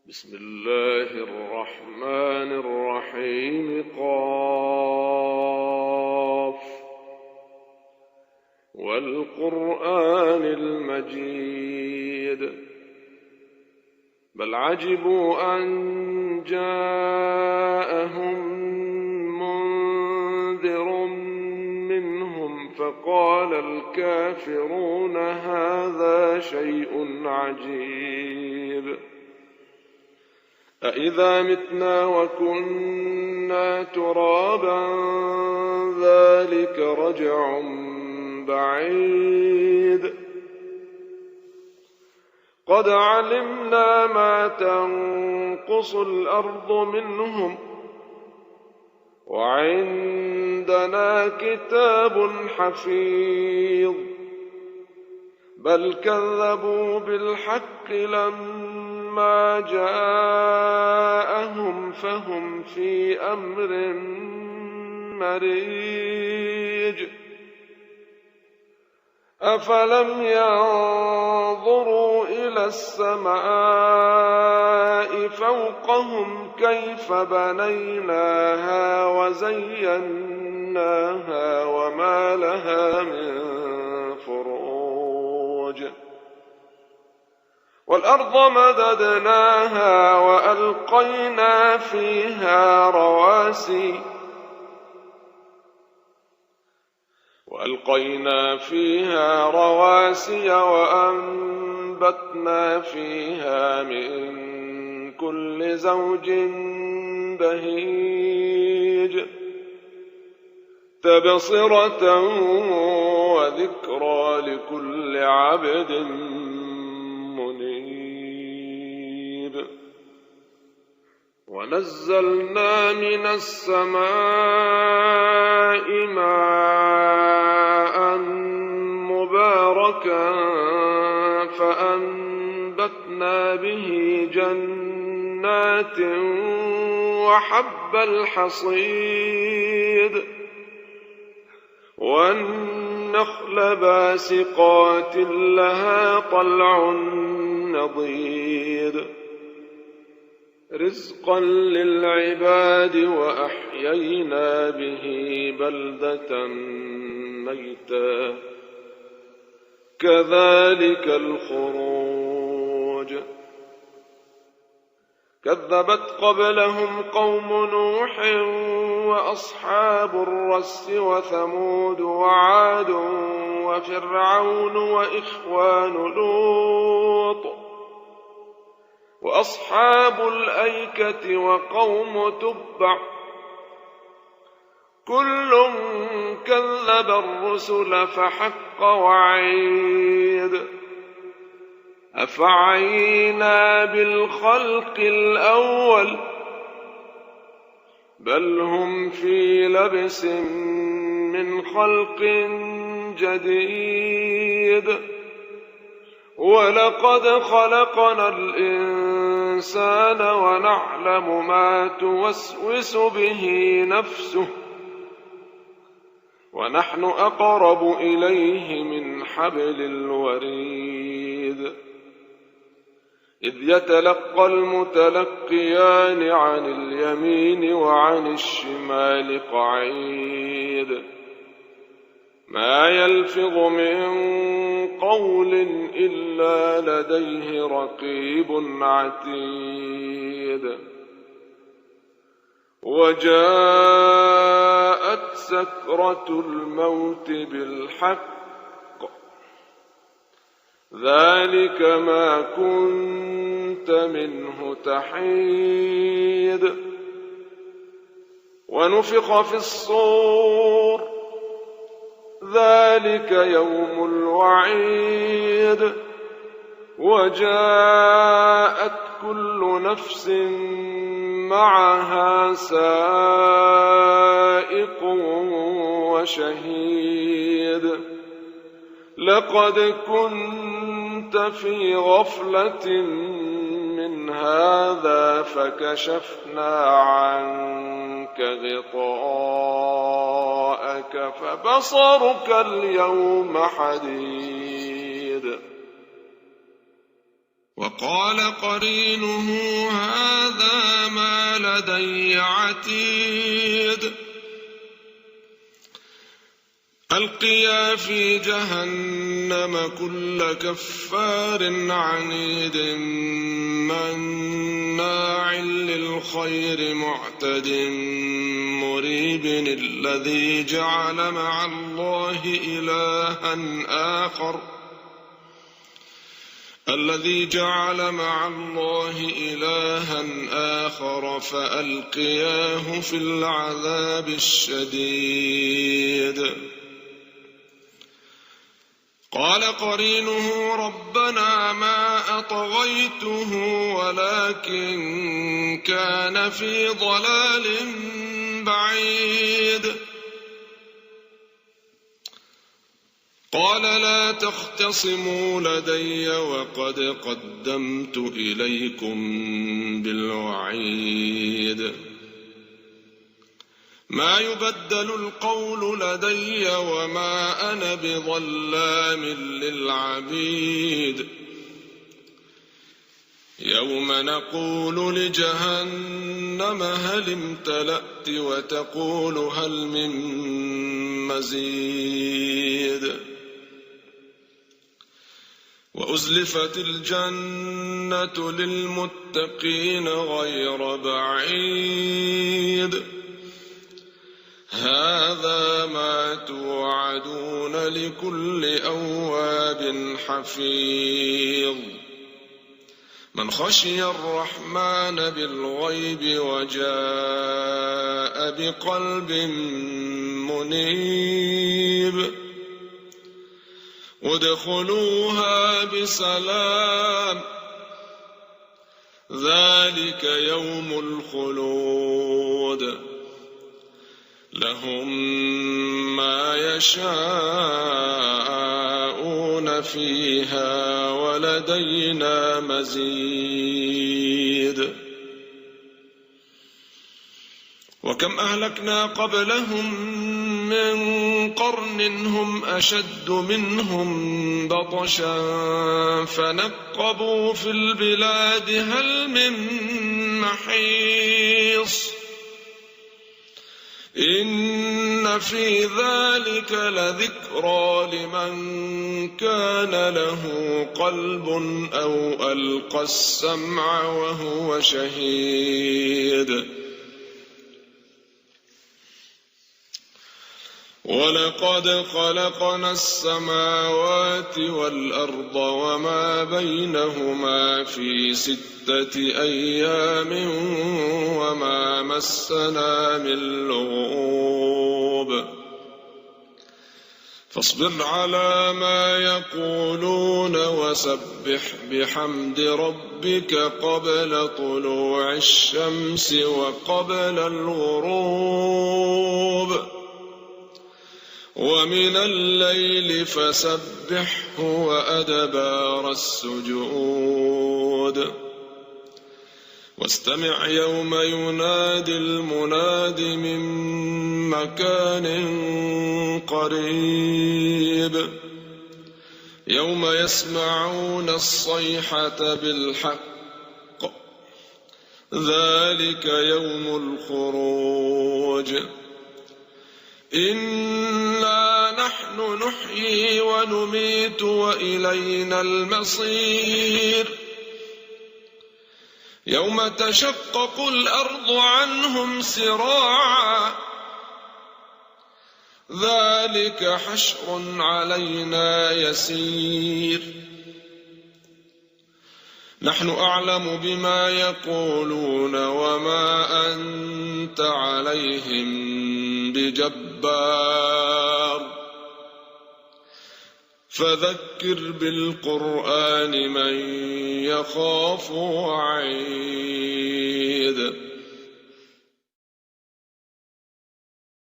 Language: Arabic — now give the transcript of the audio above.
بسم الله الرحمن الرحيم. قاف والقرآن المجيد. بل عجبوا أن جاءهم منذر منهم فقال الكافرون هذا شيء عجيب. أإذا متنا وكنا ترابا ذلك رجع بعيد. قد علمنا ما تنقص الأرض منهم وعندنا كتاب حفيظ. بل كذبوا بالحق لما جاءهم فهم في أمر مريج. أفلم ينظروا إلى السماء فوقهم كيف بنيناها وزيناها وما لها من فروج. والأرض مددناها وألقينا فيها رواسي وأنبتنا فيها من كل زوج بهيج. تبصرة وذكرى لكل عبد منيب. ونزلنا من السماء ماء مباركا فأنبتنا به جنات وحب الحصيد والنخل باسقات لها طلع نضيد رزقا للعباد وأحيينا به بلدة ميتا كذلك الخروج. كذبت قبلهم قوم نوح وأصحاب الرس وثمود وعاد وفرعون وإخوان لوط وأصحاب الأيكة وقوم تبع كل كذب الرسل فحق وعيد. أفعينا بالخلق الأول بل هم في لبس من خلق جديد. ولقد خلقنا الإنسان ونعلم ما توسوس به نفسه ونحن أقرب إليه من حبل الوريد. إذ يتلقى المتلقيان عن اليمين وعن الشمال قعيد. ما يلفظ من قول إلا لديه رقيب عتيد. وجاءت سكرة الموت بالحق ذلك ما كنت منه تحيد. ونفخ في الصور ذلك يوم الوعيد. وجاءت كل نفس معها سائق وشهيد. لقد كنت في غفلة من هذا فكشفنا عنك غطاءك فبصرك اليوم حديد. وقال قرينه هذا ما لدي عتيد ألقيا في جهنم كل كفار عنيد مناع للخير معتد مريب الذي جعل مع الله إلها آخر فألقياه في العذاب الشديد قال قرينه ربنا ما أطغيته ولكن كان في ضلال بعيد قال لا تختصموا لدي وقد قدمت إليكم بالوعيد ما يبدل القول لدي وما أنا بظلام للعبيد يوم نقول لجهنم هل امتلأت وتقول هل من مزيد وأزلفت الجنة للمتقين غير بعيد هذا ما توعدون لكل أواب حفيظ من خشي الرحمن بالغيب وجاء بقلب منيب ادخلوها بسلام ذلك يوم الخلود لهم ما يشاءون فيها ولدينا مزيد وكم أهلكنا قبلهم من قرن هم أشد منهم بطشا فنقبوا في البلاد هل من محيص إن في ذلك لذكرى لمن كان له قلب أو ألقى السمع وهو شهيد ولقد خلقنا السماوات والأرض وما بينهما في 6 أيام وما مسنا من لغوب فاصبر على ما يقولون وسبح بحمد ربك قبل طلوع الشمس وقبل الغروب ومن الليل فسبحه وأدبار السجود واستمع يوم ينادي المناد من مكان قريب يوم يسمعون الصيحة بالحق ذلك يوم الخروج إنا نحن نحيي ونميت وإلينا المصير يوم تشقق الأرض عنهم سراعا ذلك حشر علينا يسير نحن أعلم بما يقولون وما أنت عليهم بجبار فذكر بالقرآن من يخاف وعيد